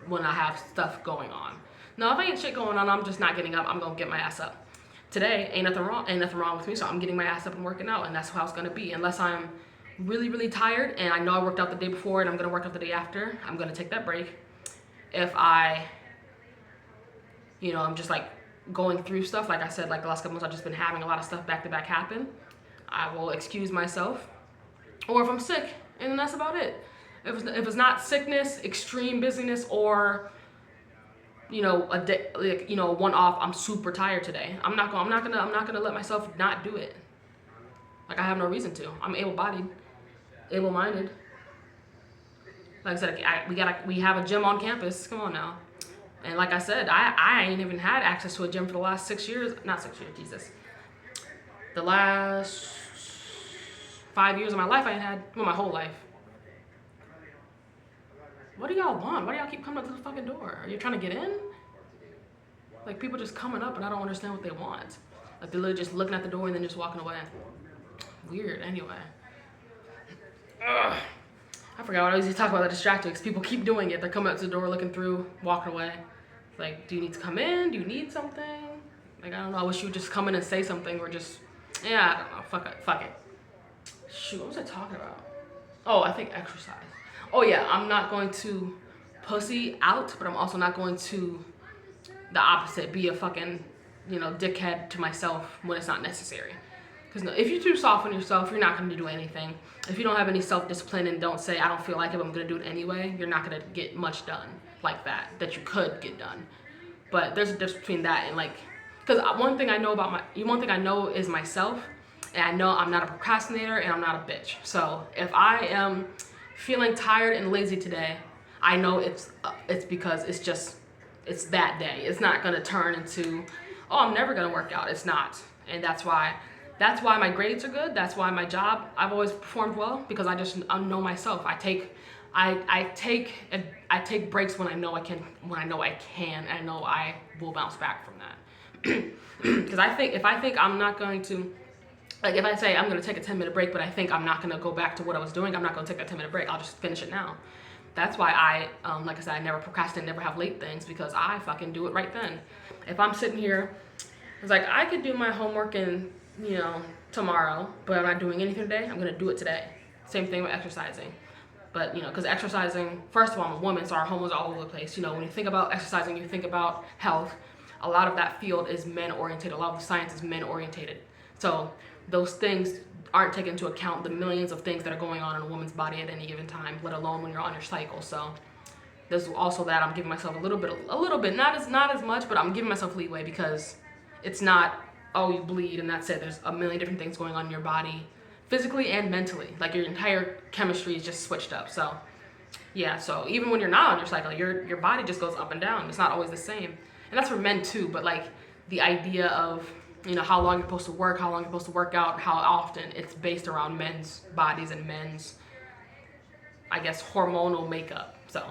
Speaker 1: when I have stuff going on. No, if I ain't shit going on, I'm just not getting up. I'm going to get my ass up. Today, ain't nothing wrong with me, so I'm getting my ass up and working out, and that's how it's going to be. Unless I'm really, really tired, and I know I worked out the day before, and I'm going to work out the day after, I'm going to take that break. If I'm just like going through stuff, like I said, like the last couple months, I've just been having a lot of stuff back to back happen, I will excuse myself. Or if I'm sick, and then that's about it. If it's not sickness, extreme busyness, or a day, like, one off, I'm super tired today, I'm not gonna let myself not do it. Like, I have no reason to. I'm able-bodied, able-minded. Like I said, we have a gym on campus. Come on now. And like I said, I ain't even had access to a gym for the last 6 years. Not 6 years, Jesus. The last 5 years of my life I ain't had, well, my whole life. What do y'all want? Why do y'all keep coming up to the fucking door? Are you trying to get in? Like, people just coming up and I don't understand what they want. Like, they're literally just looking at the door and then just walking away. Weird, anyway. Ugh. I forgot what I was going to talk about, the distractions. People keep doing it. They're coming up to the door, looking through, walking away. Like, do you need to come in? Do you need something? Like, I don't know. I wish you would just come in and say something, or just, yeah, I don't know. Fuck it. Shoot, what was I talking about? Oh, I think exercise. Oh yeah, I'm not going to pussy out, but I'm also not going to, the opposite, be a fucking, dickhead to myself when it's not necessary. Because no, if you're too soft on yourself, you're not going to do anything. If you don't have any self-discipline and don't say, I don't feel like it, but I'm going to do it anyway, you're not going to get much done like that you could get done. But there's a difference between that and like, because one thing I know is myself, and I know I'm not a procrastinator and I'm not a bitch. So if I am feeling tired and lazy today, I know it's because it's that day. It's not going to turn into, oh, I'm never going to work out. It's not. And that's why my grades are good. That's why my job, I've always performed well, because I know myself. I take breaks when I know I can, and I know I will bounce back from that. Because if I think I'm not going to, like, if I say I'm going to take a 10-minute break, but I think I'm not going to go back to what I was doing, I'm not going to take that 10-minute break. I'll just finish it now. That's why like I said, I never procrastinate, never have late things, because I fucking do it right then. If I'm sitting here, it's like, I could do my homework in, tomorrow, but I'm not doing anything today, I'm going to do it today. Same thing with exercising. But, because exercising, first of all, I'm a woman, so our hormones are all over the place. When you think about exercising, you think about health. A lot of that field is men-oriented. A lot of the science is men-orientated. So those things aren't taken into account, the millions of things that are going on in a woman's body at any given time, let alone when you're on your cycle. So there's also that I'm giving myself a little bit, not as much, but I'm giving myself leeway because it's not, oh, you bleed and that's it. There's a million different things going on in your body, physically and mentally. Like your entire chemistry is just switched up. So yeah, so even when you're not on your cycle, your body just goes up and down. It's not always the same. And that's for men too, but like the idea of, you know, how long you're supposed to work, how long you're supposed to work out, how often, it's based around men's bodies and men's, I guess, hormonal makeup. So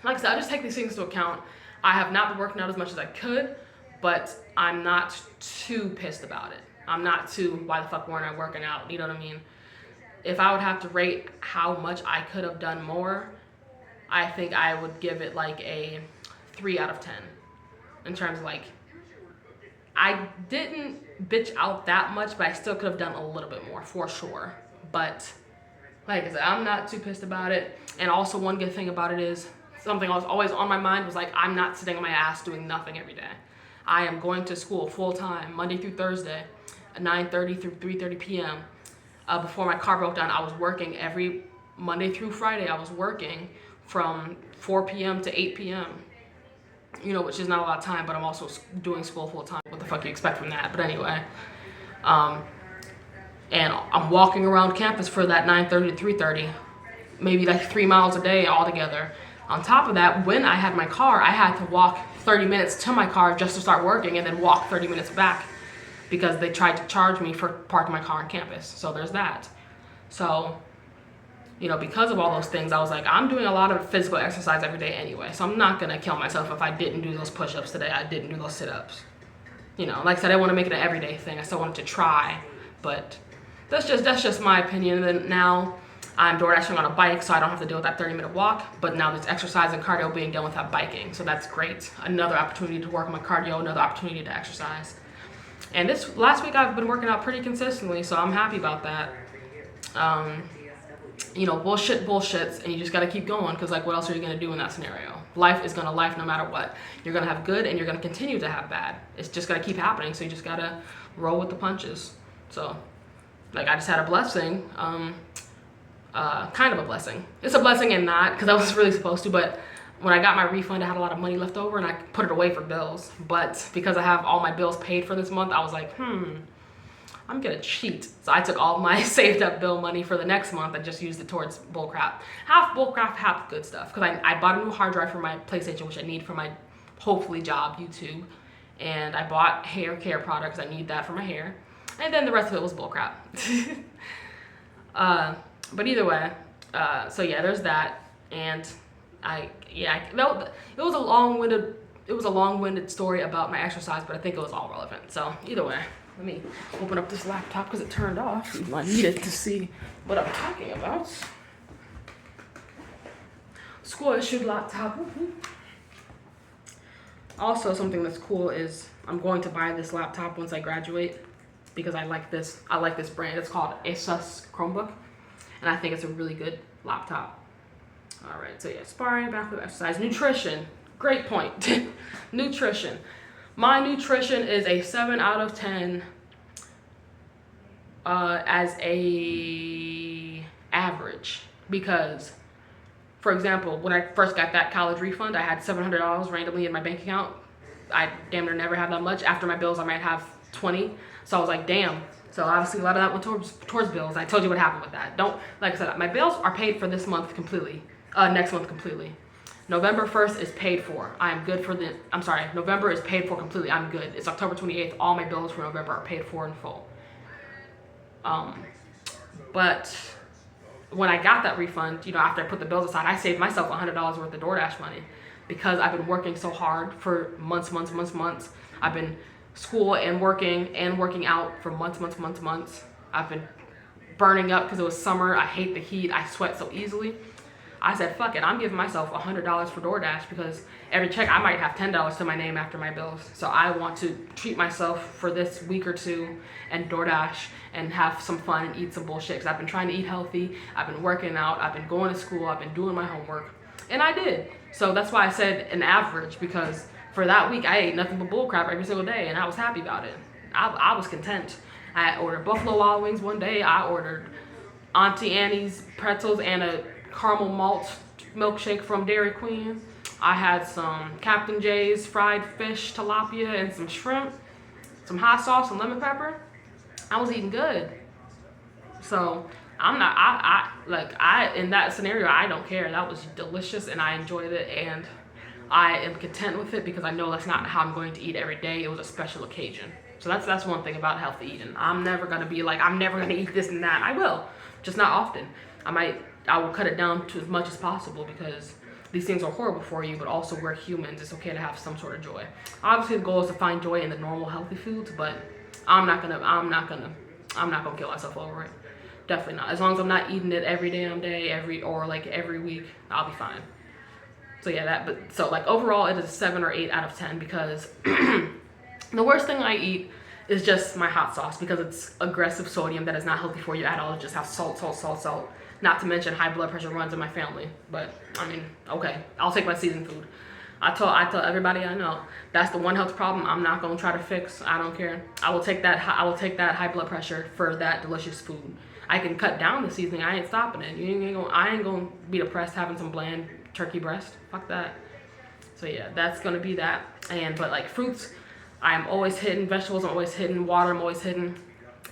Speaker 1: like I said, I just take these things into account. I have not been working out as much as I could, but I'm not too pissed about it. I'm not too, why the fuck weren't I working out? You know what I mean? If I would have to rate how much I could have done more, I think I would give it like a 3 out of 10. In terms of like, I didn't bitch out that much, but I still could have done a little bit more for sure. But like I said, I'm not too pissed about it. And also one good thing about it is, something I was always on my mind was like, I'm not sitting on my ass doing nothing every day. I am going to school full time, Monday through Thursday, 9:30 through 3:30 p.m. Before my car broke down, I was working every Monday through Friday. I was working from 4 p.m. to 8 p.m. You know, which is not a lot of time, but I'm also doing school full time. What the fuck you expect from that? But anyway, and I'm walking around campus for that 9:30 to 3:30, maybe like 3 miles a day altogether. On top of that, when I had my car, I had to walk 30 minutes to my car just to start working and then walk 30 minutes back because they tried to charge me for parking my car on campus. So there's that. So, you know, because of all those things, I was like, I'm doing a lot of physical exercise every day anyway, so I'm not gonna kill myself if I didn't do those push-ups today, I didn't do those sit-ups. You know, like I said, I want to make it an everyday thing. I still wanted to try, but that's just my opinion. And then now I'm door dashing on a bike, so I don't have to deal with that 30-minute walk, but now there's exercise and cardio being done without biking, so that's great. Another opportunity to work on my cardio, another opportunity to exercise. And this last week I've been working out pretty consistently, so I'm happy about that. You know, bullshits, and you just gotta keep going, because like, what else are you gonna do in that scenario? Life is gonna life no matter what. You're gonna have good and you're gonna continue to have bad. It's just gonna keep happening, so you just gotta roll with the punches. So like, I just had a blessing, kind of a blessing. It's a blessing and not, because I was really supposed to, but when I got my refund, I had a lot of money left over and I put it away for bills. But because I have all my bills paid for this month, I was like, I'm gonna cheat. So I took all my saved up bill money for the next month and just used it towards bullcrap. Half bullcrap, half good stuff. Because I bought a new hard drive for my PlayStation, which I need for my, hopefully, job, YouTube. And I bought hair care products. I need that for my hair. And then the rest of it was bullcrap. But either way, so yeah, there's that. And it was a long-winded story about my exercise, but I think it was all relevant. So either way, let me open up this laptop because it turned off. I needed to see what I'm talking about. School issued laptop. Also, something that's cool is I'm going to buy this laptop once I graduate because I like this brand. It's called Asus Chromebook, and I think it's a really good laptop. All right, so yeah, sparring, bathroom, exercise, nutrition. Great point. Nutrition. My nutrition is a 7 out of 10 as a average, because, for example, when I first got that college refund, I had $700 randomly in my bank account. I damn near never have that much. After my bills, I might have 20. So I was like, damn. So obviously a lot of that went towards bills. I told you what happened with that. Like I said, my bills are paid for this month completely. Next month completely. November 1st is paid for. November is paid for completely. I'm good. It's October 28th. All my bills for November are paid for in full. But when I got that refund, you know, after I put the bills aside, I saved myself $100 worth of DoorDash money because I've been working so hard for months. I've been school and working out for months. I've been burning up because it was summer. I hate the heat. I sweat so easily. I said, fuck it, I'm giving myself $100 for DoorDash because every check I might have $10 to my name after my bills. So I want to treat myself for this week or two and DoorDash and have some fun and eat some bullshit, because I've been trying to eat healthy, I've been working out, I've been going to school, I've been doing my homework, and I did. So that's why I said an average, because for that week I ate nothing but bullcrap every single day and I was happy about it. I was content. I ordered Buffalo Wild Wings one day, I ordered Auntie Annie's pretzels and a caramel malt milkshake from Dairy Queen. I had some Captain J's fried fish, tilapia, and some shrimp, some hot sauce and lemon pepper. I was eating good. So I'm not, in that scenario, I don't care. That was delicious and I enjoyed it and I am content with it because I know that's not how I'm going to eat every day. It was a special occasion. So that's one thing about healthy eating. I'm never gonna be like, I'm never gonna eat this and that. I will, just not often. I will cut it down to as much as possible because these things are horrible for you, but also we're humans. It's okay to have some sort of joy. Obviously, the goal is to find joy in the normal healthy foods, but I'm not gonna kill myself over it. Definitely not. As long as I'm not eating it every damn day, every week, I'll be fine. So yeah, overall, it is a 7 or 8 out of 10 because the worst thing I eat is just my hot sauce because it's aggressive sodium that is not healthy for you at all. It just has salt. Not to mention high blood pressure runs in my family. But I mean, okay, I'll take my seasoned food. I tell everybody I know that's the one health problem I'm not gonna try to fix. I don't care. I will take that high blood pressure for that delicious food. I can cut down the seasoning. I ain't stopping it. I ain't gonna be depressed having some bland turkey breast. Fuck that. So yeah, that's gonna be that. But like fruits, I'm always hitting. Vegetables, I'm always hitting. Water, I'm always hitting.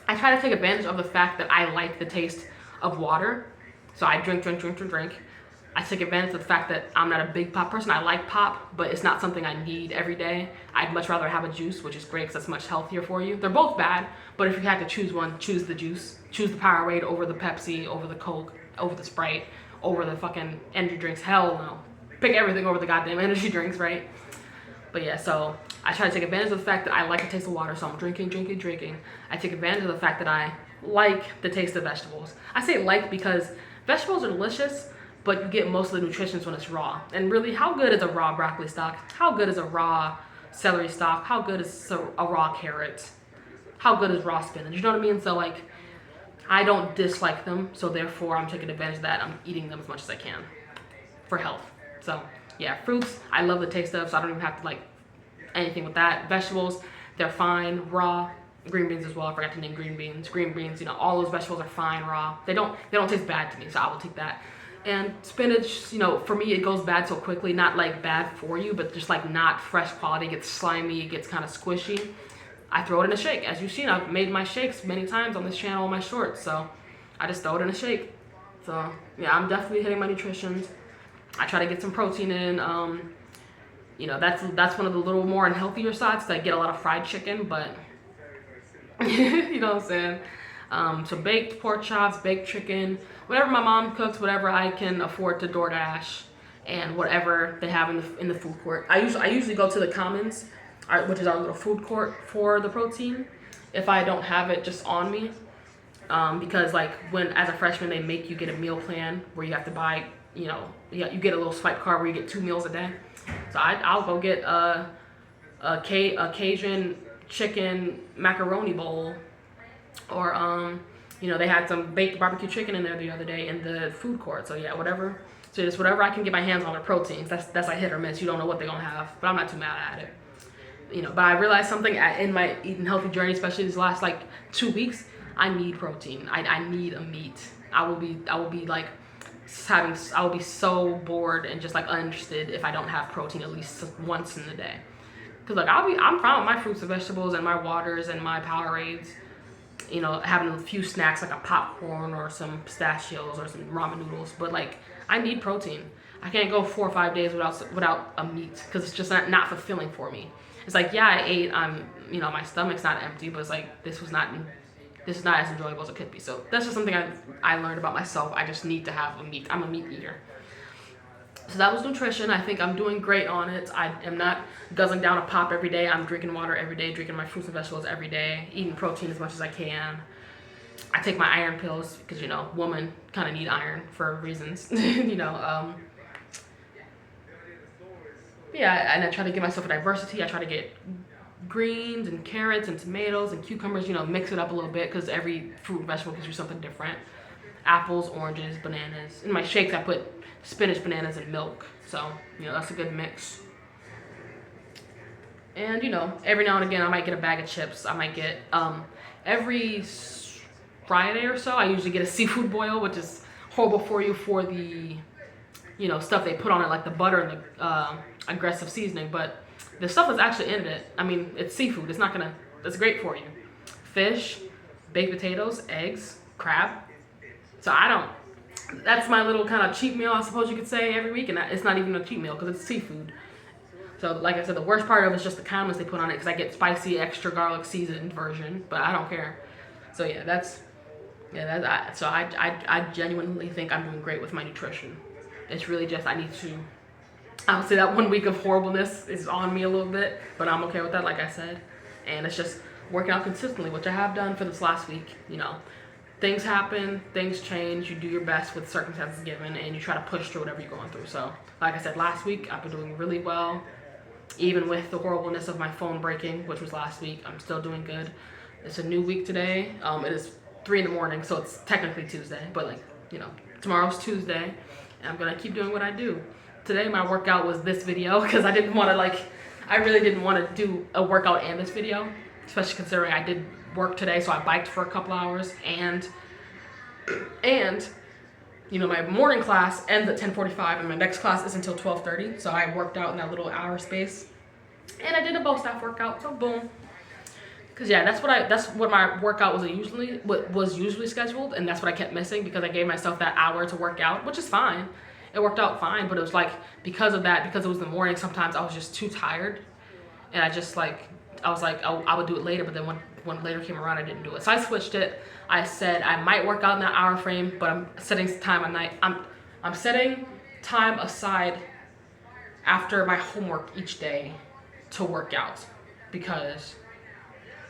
Speaker 1: I try to take advantage of the fact that I like the taste of water. So I drink. I take advantage of the fact that I'm not a big pop person. I like pop, but it's not something I need every day. I'd much rather have a juice, which is great because that's much healthier for you. They're both bad, but if you had to choose one, choose the juice. Choose the Powerade over the Pepsi, over the Coke, over the Sprite, over the fucking energy drinks. Hell no. Pick everything over the goddamn energy drinks, right? But yeah, so I try to take advantage of the fact that I like the taste of water, so I'm drinking. I take advantage of the fact that I like the taste of vegetables. I say like because vegetables are delicious, but you get most of the nutrition when it's raw. And really, how good is a raw broccoli stalk? How good is a raw celery stalk? How good is a raw carrot? How good is raw spinach? You know what I mean? So like, I don't dislike them, so therefore I'm taking advantage of that. I'm eating them as much as I can for health. So yeah, fruits, I love the taste of, so I don't even have to like anything with that. Vegetables, they're fine, raw. Green beans as well, I forgot to name green beans. Green beans, all those vegetables are fine raw. They don't taste bad to me, so I will take that. And spinach, for me, it goes bad so quickly, not like bad for you, but just like not fresh quality. It gets slimy, it gets kind of squishy. I throw it in a shake. As you've seen, I've made my shakes many times on this channel, on my shorts, so I just throw it in a shake. So yeah, I'm definitely hitting my nutrition. I try to get some protein in. That's one of the little more unhealthier sides, because I get a lot of fried chicken, but you know what I'm saying? So baked pork chops, baked chicken, whatever my mom cooks, whatever I can afford to DoorDash, and whatever they have in the food court. I usually go to the Commons, which is our little food court for the protein, if I don't have it just on me. Because like as a freshman, they make you get a meal plan where you have to buy, you get a little swipe card where you get 2 meals a day. So I'll go get a Cajun chicken macaroni bowl, or they had some baked barbecue chicken in there the other day in the food court. So yeah, whatever. So just whatever I can get my hands on the proteins. That's like hit or miss. You don't know what they're gonna have, but I'm not too mad at it. But I realized something in my eating healthy journey, especially these last like 2 weeks. I need protein. I need a meat. I will be so bored and just like uninterested if I don't have protein at least once in the day. Cause like I'm fine with my fruits and vegetables and my waters and my Powerades. Having a few snacks like a popcorn or some pistachios or some ramen noodles. But like I need protein. I can't go 4 or 5 days without a meat because it's just not fulfilling for me. It's like, yeah, I ate. My stomach's not empty, but it's like this is not as enjoyable as it could be. So that's just something I learned about myself. I just need to have a meat. I'm a meat eater. So that was nutrition. I think I'm doing great on it. I am not guzzling down a pop every day. I'm drinking water every day, drinking my fruits and vegetables every day, eating protein as much as I can. I take my iron pills because, women kind of need iron for reasons, Yeah, and I try to give myself a diversity. I try to get greens and carrots and tomatoes and cucumbers, mix it up a little bit because every fruit and vegetable gives you something different. Apples, oranges, bananas. In my shakes, I put spinach, bananas, and milk. So, that's a good mix. And, every now and again, I might get a bag of chips. I might get, every Friday or so, I usually get a seafood boil, which is horrible for you for the, you know, stuff they put on it, like the butter and the aggressive seasoning. But the stuff that's actually in it, I mean, it's seafood. It's not gonna, it's great for you. Fish, baked potatoes, eggs, crab. So I don't, that's my little kind of cheat meal, I suppose you could say, every week. And it's not even a cheat meal because it's seafood. So like I said, the worst part of it is just the condiments they put on it, because I get spicy, extra garlic seasoned version, but I don't care. So yeah, so I genuinely think I'm doing great with my nutrition. It's really just, I need to, I would say that 1 week of horribleness is on me a little bit, but I'm okay with that, like I said. And it's just working out consistently, which I have done for this last week. You know, things happen, things change, you do your best with circumstances given, and you try to push through whatever you're going through. So like I said, last week I've been doing really well. Even with the horribleness of my phone breaking, which was last week, I'm still doing good. It's a new week today. It is 3 in the morning, so it's technically Tuesday, but like, you know, tomorrow's Tuesday, and I'm gonna keep doing what I do. Today my workout was this video, because I didn't want to, like, I really didn't want to do a workout and this video, especially considering I did work today, so I biked for a couple hours, and you know, my morning class ends at 10:45, and my next class is until 12:30. So I worked out in that little hour space, and I did a bow staff workout. So boom, because yeah, that's what my workout was usually scheduled, and that's what I kept missing because I gave myself that hour to work out, which is fine. It worked out fine, but it was like because of that, because it was the morning. Sometimes I was just too tired, and I was like, I would do it later, but then when later came around, I didn't do it. So I switched it. I said I might work out in that hour frame, but I'm setting time at night. I'm setting time aside after my homework each day to work out, because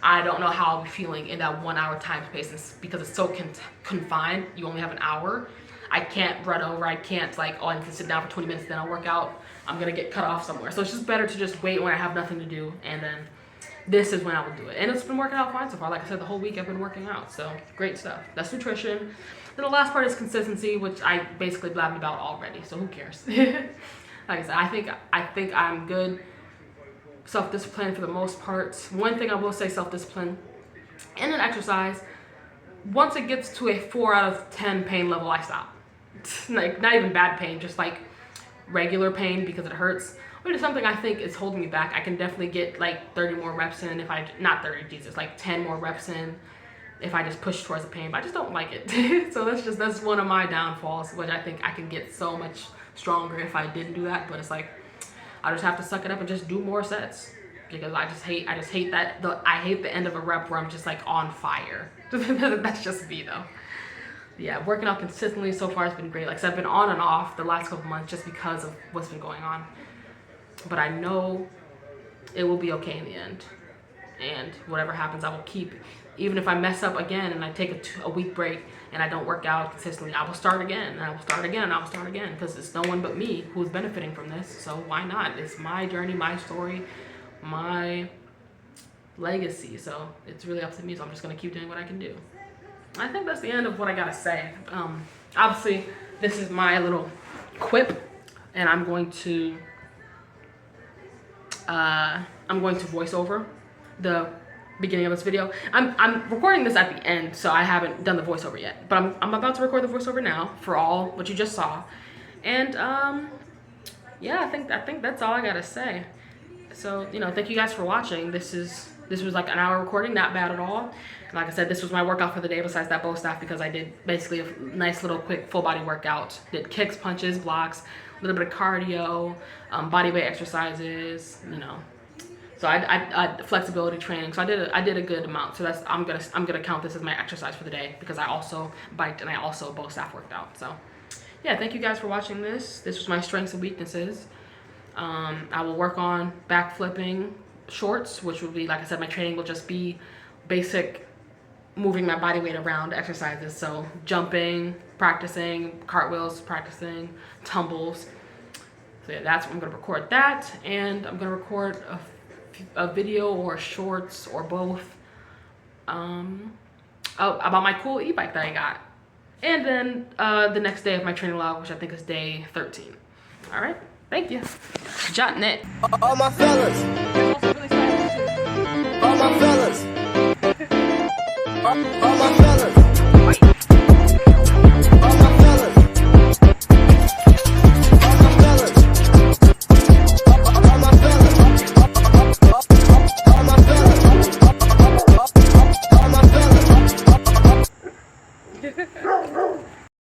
Speaker 1: I don't know how I'll be feeling in that 1 hour time space, because it's so confined. You only have an hour. I can't run over. I can't like, oh, I need to sit down for 20 minutes, then I'll work out. I'm gonna get cut off somewhere. So it's just better to just wait when I have nothing to do, and then this is when I would do it. And it's been working out fine so far. Like I said, the whole week I've been working out. So great stuff. That's nutrition. Then the last part is consistency, which I basically blabbed about already. So who cares? Like I said, I think I'm good. Self-discipline for the most part. One thing I will say, self-discipline and an exercise. Once it gets to a 4 out of 10 pain level, I stop. Like not even bad pain, just like regular pain because it hurts. Which is something I think is holding me back. I can definitely get like 30 more reps in if I, not 30, Jesus, like 10 more reps in if I just push towards the pain, but I just don't like it. So that's one of my downfalls, which I think I can get so much stronger if I didn't do that. But it's like, I just have to suck it up and just do more sets, because I hate that, I hate the end of a rep where I'm just like on fire. That's just me though. Yeah, working out consistently so far has been great. Like I said, I've been on and off the last couple months just because of what's been going on. But I know it will be okay in the end. And whatever happens, I will keep. Even if I mess up again and I take a week break and I don't work out consistently, I will start again, and I will start again, and I will start again, because it's no one but me who's benefiting from this. So why not? It's my journey, my story, my legacy. So it's really up to me. So I'm just going to keep doing what I can do. I think that's the end of what I got to say. Obviously, this is my little quip, and I'm going to voice over the beginning of this video. I'm recording this at the end, so I haven't done the voiceover yet, but I'm about to record the voiceover now for all what you just saw. And yeah, I think that's all I gotta say. So, you know, thank you guys for watching. This was like an hour recording, not bad at all. Like I said, this was my workout for the day besides that bow staff, because I did basically a nice little quick full body workout. Did kicks, punches, blocks, a little bit of cardio, body weight exercises, you know. So I flexibility training. So I did a good amount. So I'm gonna count this as my exercise for the day, because I also biked and I also bow staff worked out. So yeah, thank you guys for watching this. This was my strengths and weaknesses. I will work on back flipping shorts, which will be, like I said, my training will just be basic moving my body weight around exercises. So jumping, practicing, cartwheels, practicing, tumbles. So yeah, that's what I'm gonna record that, and I'm gonna record a video or shorts or both about my cool e-bike that I got. And then the next day of my training log, which I think is day 13. All right, thank you. Jotting it.
Speaker 3: All my fellas. All my fellas. All my fellas.